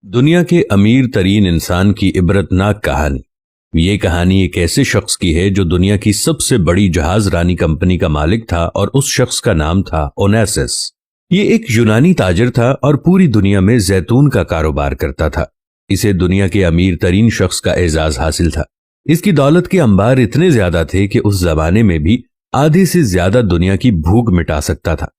दुनिया के अमीर तरीन इंसान की इबरतनाक कहानी। ये कहानी एक ऐसे शख्स की है जो दुनिया की सबसे बड़ी जहाज रानी कंपनी का मालिक था और उस शख्स का नाम था ओनेसिस। ये एक यूनानी ताजिर था और पूरी दुनिया में जैतून का कारोबार करता था। इसे दुनिया के अमीर तरीन शख्स का एजाज हासिल था। इसकी दौलत के अंबार इतने ज्यादा थे कि उस जमाने में भी आधे से ज्यादा दुनिया की भूख मिटा सकता था,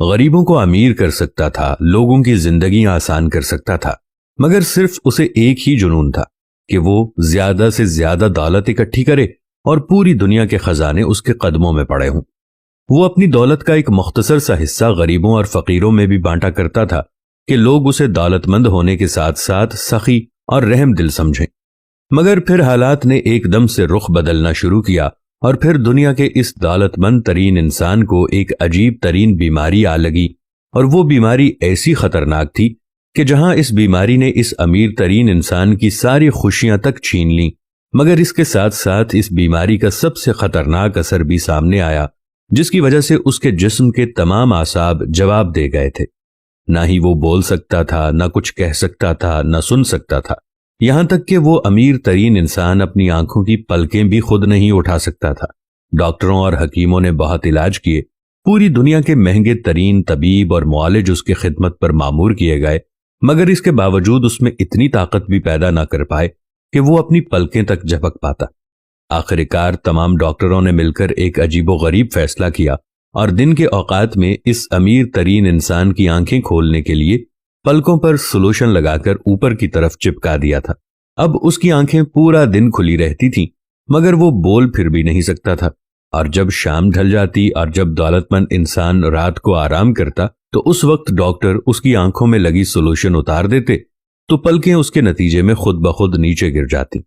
गरीबों को अमीर कर सकता था, लोगों की जिंदगी आसान कर सकता था। मगर सिर्फ उसे एक ही जुनून था कि वो ज्यादा से ज्यादा दौलत इकट्ठी करे और पूरी दुनिया के खजाने उसके कदमों में पड़े हों। वो अपनी दौलत का एक मुख्तसर सा हिस्सा गरीबों और फकीरों में भी बांटा करता था कि लोग उसे दौलतमंद होने के साथ साथ सखी और रहम दिल समझें। मगर फिर हालात ने एकदम से रुख बदलना शुरू किया और फिर दुनिया के इस दौलतमंद तरीन इंसान को एक अजीब तरीन बीमारी आ लगी। और वो बीमारी ऐसी खतरनाक थी कि जहां इस बीमारी ने इस अमीर तरीन इंसान की सारी खुशियां तक छीन ली, मगर इसके साथ साथ इस बीमारी का सबसे खतरनाक असर भी सामने आया, जिसकी वजह से उसके जिस्म के तमाम आसाब जवाब दे गए थे। ना ही वो बोल सकता था, ना कुछ कह सकता था, ना सुन सकता था। यहां तक कि वो अमीर तरीन इंसान अपनी आंखों की पलकें भी खुद नहीं उठा सकता था। डॉक्टरों और हकीमों ने बहुत इलाज किए, पूरी दुनिया के महंगे तरीन तबीब और मुआलिज उसकी खिदमत पर मामूर किए गए, मगर इसके बावजूद उसमें इतनी ताकत भी पैदा ना कर पाए कि वो अपनी पलकें तक झपक पाता। आखिरकार तमाम डॉक्टरों ने मिलकर एक अजीबोगरीब फैसला किया और दिन के औकात में इस अमीर तरीन इंसान की आंखें खोलने के लिए पलकों पर सोल्यूशन लगाकर ऊपर की तरफ चिपका दिया था। अब उसकी आंखें पूरा दिन खुली रहती थीं, मगर वो बोल फिर भी नहीं सकता था। और जब शाम ढल जाती और जब दौलतमंद इंसान रात को आराम करता तो उस वक्त डॉक्टर उसकी आंखों में लगी सोल्यूशन उतार देते तो पलकें उसके नतीजे में खुद ब खुद नीचे गिर जाती।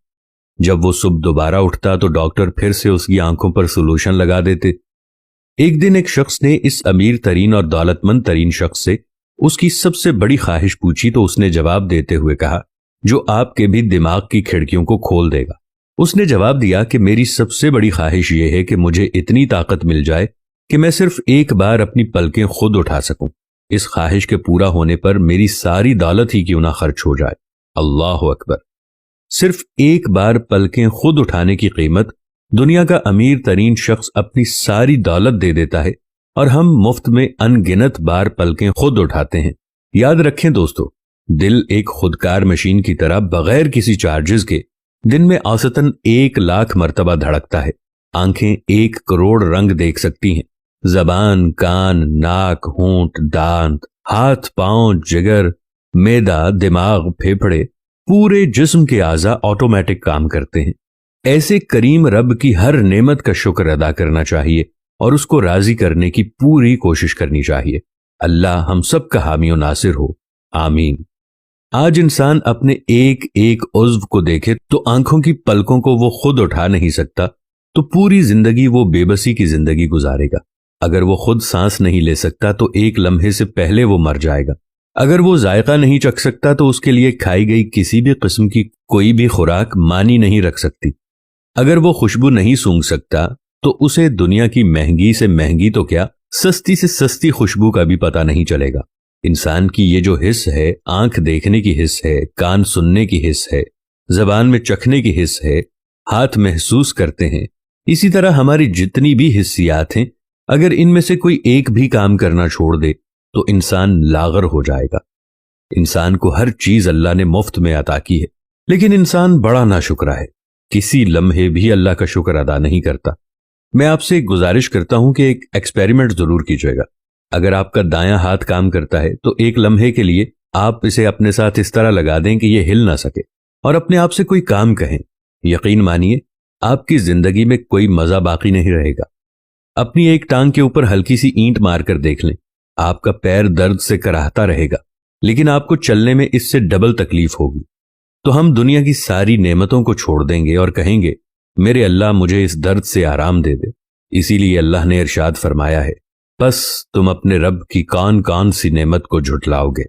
जब वो सुबह दोबारा उठता तो डॉक्टर फिर से उसकी आंखों पर सोल्यूशन लगा देते। एक दिन एक शख्स ने इस अमीर तरीन और दौलतमंद तरीन शख्स से उसकी सबसे बड़ी ख्वाहिश पूछी तो उसने जवाब देते हुए कहा, जो आपके भी दिमाग की खिड़कियों को खोल देगा। उसने जवाब दिया कि मेरी सबसे बड़ी ख्वाहिश यह है कि मुझे इतनी ताकत मिल जाए कि मैं सिर्फ एक बार अपनी पलकें खुद उठा सकूं। इस ख्वाहिश के पूरा होने पर मेरी सारी दौलत ही क्यों ना खर्च हो जाए। अल्लाह अकबर। सिर्फ एक बार पलकें खुद उठाने की कीमत दुनिया का अमीर तरीन शख्स अपनी सारी दौलत दे देता है और हम मुफ्त में अनगिनत बार पलकें खुद उठाते हैं। याद रखें दोस्तों, दिल एक खुदकार मशीन की तरह बगैर किसी चार्जेस के दिन में औसतन 1 लाख मर्तबा धड़कता है। आंखें 1 करोड़ रंग देख सकती हैं। जबान, कान, नाक, होंठ, दांत, हाथ, पांव, जिगर, मैदा, दिमाग, फेफड़े, पूरे जिस्म के आज़ा ऑटोमेटिक काम करते हैं। ऐसे करीम रब की हर नेमत का शुक्र अदा करना चाहिए और उसको राजी करने की पूरी कोशिश करनी चाहिए। अल्लाह हम सब का हामी और नासिर हो, आमीन। आज इंसान अपने एक एक उज़्व को देखे तो आंखों की पलकों को वो खुद उठा नहीं सकता, तो पूरी जिंदगी वो बेबसी की जिंदगी गुजारेगा। अगर वो खुद सांस नहीं ले सकता तो एक लम्हे से पहले वो मर जाएगा। अगर वो जायका नहीं चख सकता तो उसके लिए खाई गई किसी भी किस्म की कोई भी खुराक मानी नहीं रख सकती। अगर वो खुशबू नहीं सूंघ सकता तो उसे दुनिया की महंगी से महंगी तो क्या, सस्ती से सस्ती खुशबू का भी पता नहीं चलेगा। इंसान की ये जो हिस्स है, आंख देखने की हिस्स है, कान सुनने की हिस्स है, जबान में चखने की हिस्स है, हाथ महसूस करते हैं, इसी तरह हमारी जितनी भी हिस्सियात हैं, अगर इनमें से कोई एक भी काम करना छोड़ दे तो इंसान लागर हो जाएगा। इंसान को हर चीज अल्लाह ने मुफ्त में अता की है, लेकिन इंसान बड़ा नाशुक्रा है, किसी लम्हे भी अल्लाह का शुक्र अदा नहीं करता। मैं आपसे एक गुजारिश करता हूं कि एक एक्सपेरिमेंट जरूर कीजिएगा। अगर आपका दायां हाथ काम करता है तो एक लम्हे के लिए आप इसे अपने साथ इस तरह लगा दें कि यह हिल ना सके और अपने आप से कोई काम कहें। यकीन मानिए आपकी जिंदगी में कोई मजा बाकी नहीं रहेगा। अपनी एक टांग के ऊपर हल्की सी ईंट मारकर देख लें, आपका पैर दर्द से कराहता रहेगा, लेकिन आपको चलने में इससे डबल तकलीफ होगी। तो हम दुनिया की सारी नेमतों को छोड़ देंगे और कहेंगे, मेरे अल्लाह मुझे इस दर्द से आराम दे दे। इसीलिए अल्लाह ने इरशाद फरमाया है, बस तुम अपने रब की कौन कौन सी नेमत को झुटलाओगे।